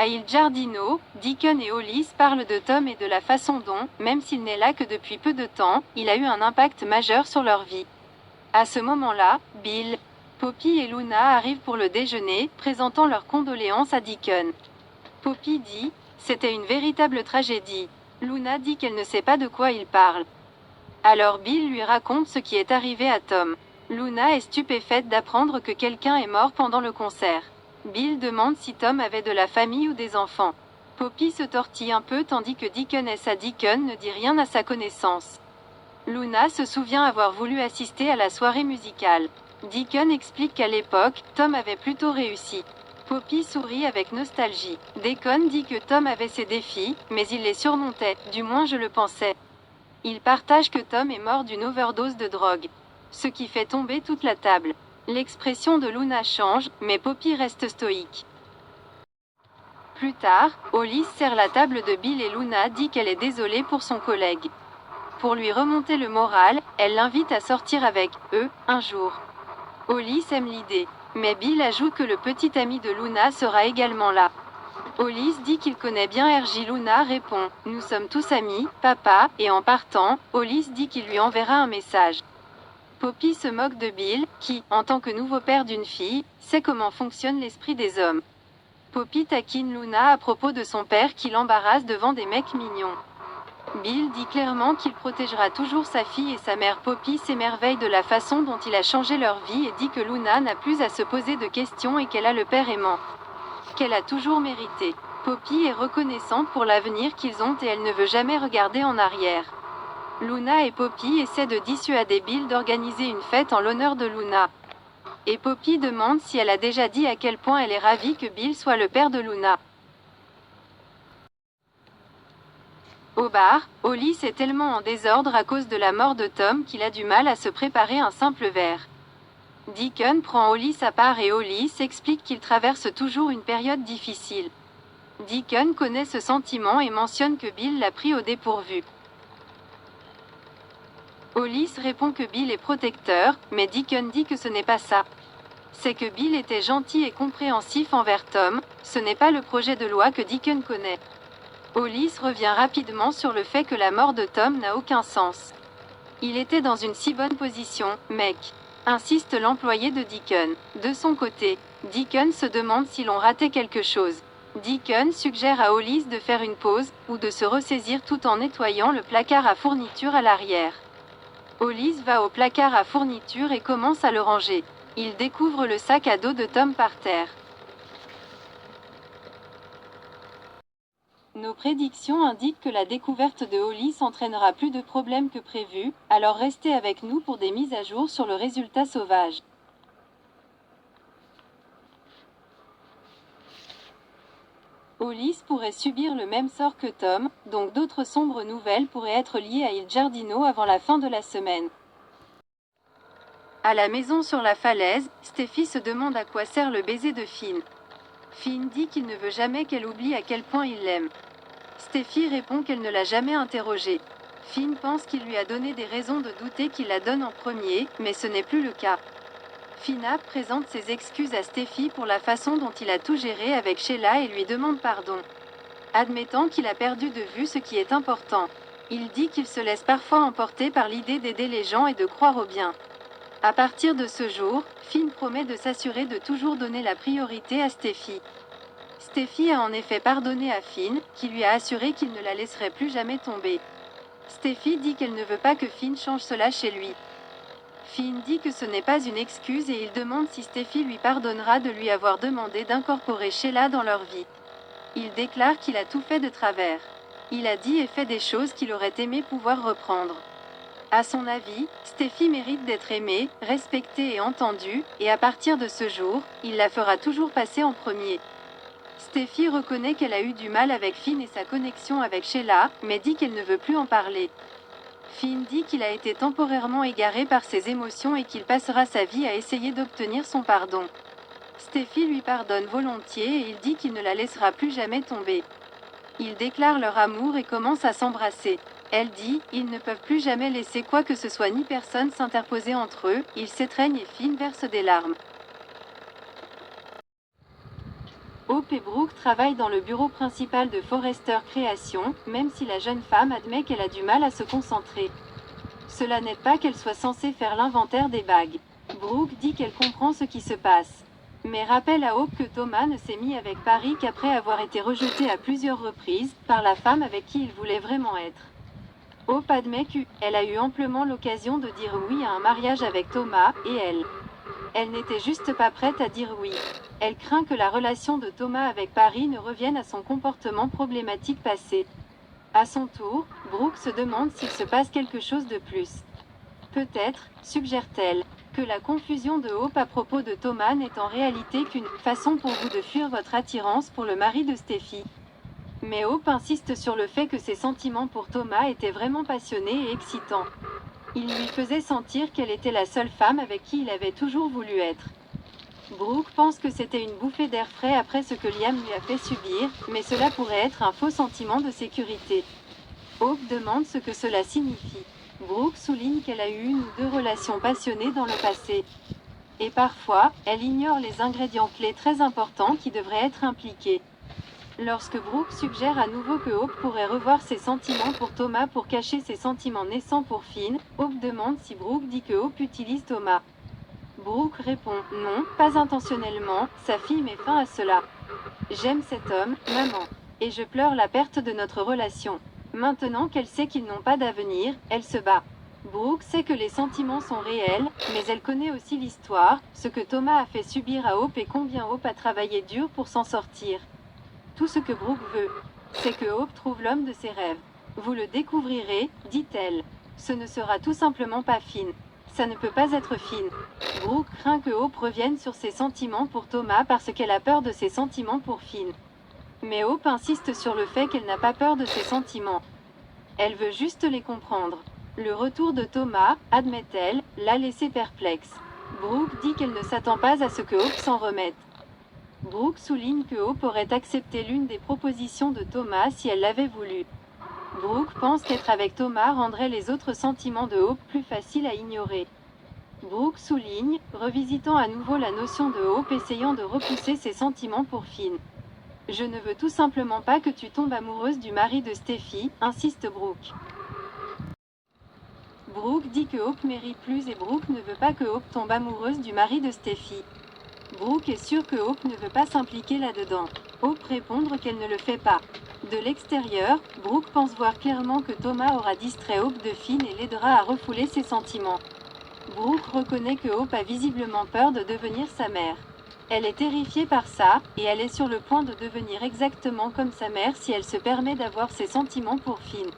À Il Giardino, Deacon et Hollis parlent de Tom et de la façon dont, même s'il n'est là que depuis peu de temps, il a eu un impact majeur sur leur vie. À ce moment-là, Bill, Poppy et Luna arrivent pour le déjeuner, présentant leurs condoléances à Deacon. Poppy dit « C'était une véritable tragédie ». Luna dit qu'elle ne sait pas de quoi il parle. Alors Bill lui raconte ce qui est arrivé à Tom. Luna est stupéfaite d'apprendre que quelqu'un est mort pendant le concert. Bill demande si Tom avait de la famille ou des enfants. Poppy se tortille un peu tandis que Deacon ne dit rien à sa connaissance. Luna se souvient avoir voulu assister à la soirée musicale. Deacon explique qu'à l'époque, Tom avait plutôt réussi. Poppy sourit avec nostalgie. Deacon dit que Tom avait ses défis, mais il les surmontait, du moins je le pensais. Il partage que Tom est mort d'une overdose de drogue. Ce qui fait tomber toute la table. L'expression de Luna change, mais Poppy reste stoïque. Plus tard, Hollis serre la table de Bill et Luna dit qu'elle est désolée pour son collègue. Pour lui remonter le moral, elle l'invite à sortir avec eux, un jour. Hollis aime l'idée, mais Bill ajoute que le petit ami de Luna sera également là. Hollis dit qu'il connaît bien RJ. Luna répond « Nous sommes tous amis, papa », et en partant, Hollis dit qu'il lui enverra un message. Poppy se moque de Bill, qui, en tant que nouveau père d'une fille, sait comment fonctionne l'esprit des hommes. Poppy taquine Luna à propos de son père qui l'embarrasse devant des mecs mignons. Bill dit clairement qu'il protégera toujours sa fille et sa mère. Poppy s'émerveille de la façon dont il a changé leur vie et dit que Luna n'a plus à se poser de questions et qu'elle a le père aimant qu'elle a toujours mérité. Poppy est reconnaissante pour l'avenir qu'ils ont et elle ne veut jamais regarder en arrière. Luna et Poppy essaient de dissuader Bill d'organiser une fête en l'honneur de Luna. Et Poppy demande si elle a déjà dit à quel point elle est ravie que Bill soit le père de Luna. Au bar, Hollis est tellement en désordre à cause de la mort de Tom qu'il a du mal à se préparer un simple verre. Deacon prend Hollis à part et Hollis explique qu'il traverse toujours une période difficile. Deacon connaît ce sentiment et mentionne que Bill l'a pris au dépourvu. Hollis répond que Bill est protecteur, mais Deacon dit que ce n'est pas ça. C'est que Bill était gentil et compréhensif envers Tom, ce n'est pas le projet de loi que Deacon connaît. Hollis revient rapidement sur le fait que la mort de Tom n'a aucun sens. Il était dans une si bonne position, mec, insiste l'employé de Deacon. De son côté, Deacon se demande si l'on ratait quelque chose. Deacon suggère à Hollis de faire une pause, ou de se ressaisir tout en nettoyant le placard à fourniture à l'arrière. Hollis va au placard à fourniture et commence à le ranger. Il découvre le sac à dos de Tom par terre. Nos prédictions indiquent que la découverte de Hollis entraînera plus de problèmes que prévu, alors restez avec nous pour des mises à jour sur le résultat sauvage. Hollis pourrait subir le même sort que Tom, donc d'autres sombres nouvelles pourraient être liées à Il Giardino avant la fin de la semaine. À la maison sur la falaise, Steffi se demande à quoi sert le baiser de Finn. Finn dit qu'il ne veut jamais qu'elle oublie à quel point il l'aime. Steffi répond qu'elle ne l'a jamais interrogé. Finn pense qu'il lui a donné des raisons de douter qu'il la donne en premier, mais ce n'est plus le cas. Finna présente ses excuses à Steffi pour la façon dont il a tout géré avec Sheila et lui demande pardon. Admettant qu'il a perdu de vue ce qui est important. Il dit qu'il se laisse parfois emporter par l'idée d'aider les gens et de croire au bien. À partir de ce jour, Finn promet de s'assurer de toujours donner la priorité à Steffi. Steffi a en effet pardonné à Finn, qui lui a assuré qu'il ne la laisserait plus jamais tomber. Steffi dit qu'elle ne veut pas que Finn change cela chez lui. Finn dit que ce n'est pas une excuse et il demande si Steffi lui pardonnera de lui avoir demandé d'incorporer Sheila dans leur vie. Il déclare qu'il a tout fait de travers. Il a dit et fait des choses qu'il aurait aimé pouvoir reprendre. À son avis, Steffi mérite d'être aimée, respectée et entendue, et à partir de ce jour, il la fera toujours passer en premier. Steffi reconnaît qu'elle a eu du mal avec Finn et sa connexion avec Sheila, mais dit qu'elle ne veut plus en parler. Finn dit qu'il a été temporairement égaré par ses émotions et qu'il passera sa vie à essayer d'obtenir son pardon. Steffi lui pardonne volontiers et il dit qu'il ne la laissera plus jamais tomber. Ils déclarent leur amour et commencent à s'embrasser. Elle dit, ils ne peuvent plus jamais laisser quoi que ce soit ni personne s'interposer entre eux, ils s'étreignent et Finn verse des larmes. Hope et Brooke travaillent dans le bureau principal de Forrester Création, même si la jeune femme admet qu'elle a du mal à se concentrer. Cela n'aide pas qu'elle soit censée faire l'inventaire des bagues. Brooke dit qu'elle comprend ce qui se passe, mais rappelle à Hope que Thomas ne s'est mis avec Paris qu'après avoir été rejeté à plusieurs reprises par la femme avec qui il voulait vraiment être. Hope admet qu'elle a eu amplement l'occasion de dire oui à un mariage avec Thomas, et elle n'était juste pas prête à dire oui. Elle craint que la relation de Thomas avec Paris ne revienne à son comportement problématique passé. À son tour, Brooke se demande s'il se passe quelque chose de plus. Peut-être, suggère-t-elle, que la confusion de Hope à propos de Thomas n'est en réalité qu'une façon pour vous de fuir votre attirance pour le mari de Steffi. Mais Hope insiste sur le fait que ses sentiments pour Thomas étaient vraiment passionnés et excitants. Il lui faisait sentir qu'elle était la seule femme avec qui il avait toujours voulu être. Brooke pense que c'était une bouffée d'air frais après ce que Liam lui a fait subir, mais cela pourrait être un faux sentiment de sécurité. Hope demande ce que cela signifie. Brooke souligne qu'elle a eu une ou deux relations passionnées dans le passé. Et parfois, elle ignore les ingrédients clés très importants qui devraient être impliqués. Lorsque Brooke suggère à nouveau que Hope pourrait revoir ses sentiments pour Thomas pour cacher ses sentiments naissants pour Finn, Hope demande si Brooke dit que Hope utilise Thomas. Brooke répond « Non, pas intentionnellement, sa fille met fin à cela. J'aime cet homme, maman. Et je pleure la perte de notre relation. Maintenant qu'elle sait qu'ils n'ont pas d'avenir, elle se bat. » Brooke sait que les sentiments sont réels, mais elle connaît aussi l'histoire, ce que Thomas a fait subir à Hope et combien Hope a travaillé dur pour s'en sortir. Tout ce que Brooke veut, c'est que Hope trouve l'homme de ses rêves. Vous le découvrirez, dit-elle. Ce ne sera tout simplement pas Finn. Ça ne peut pas être Finn. Brooke craint que Hope revienne sur ses sentiments pour Thomas parce qu'elle a peur de ses sentiments pour Finn. Mais Hope insiste sur le fait qu'elle n'a pas peur de ses sentiments. Elle veut juste les comprendre. Le retour de Thomas, admet-elle, l'a laissé perplexe. Brooke dit qu'elle ne s'attend pas à ce que Hope s'en remette. Brooke souligne que Hope aurait accepté l'une des propositions de Thomas si elle l'avait voulu. Brooke pense qu'être avec Thomas rendrait les autres sentiments de Hope plus faciles à ignorer. Brooke souligne, revisitant à nouveau la notion de Hope essayant de repousser ses sentiments pour Finn. « Je ne veux tout simplement pas que tu tombes amoureuse du mari de Steffi, insiste Brooke. Brooke dit que Hope mérite plus et Brooke ne veut pas que Hope tombe amoureuse du mari de Steffi. Brooke est sûre que Hope ne veut pas s'impliquer là-dedans. Hope répondre qu'elle ne le fait pas. De l'extérieur, Brooke pense voir clairement que Thomas aura distrait Hope de Finn et l'aidera à refouler ses sentiments. Brooke reconnaît que Hope a visiblement peur de devenir sa mère. Elle est terrifiée par ça, et elle est sur le point de devenir exactement comme sa mère si elle se permet d'avoir ses sentiments pour Finn.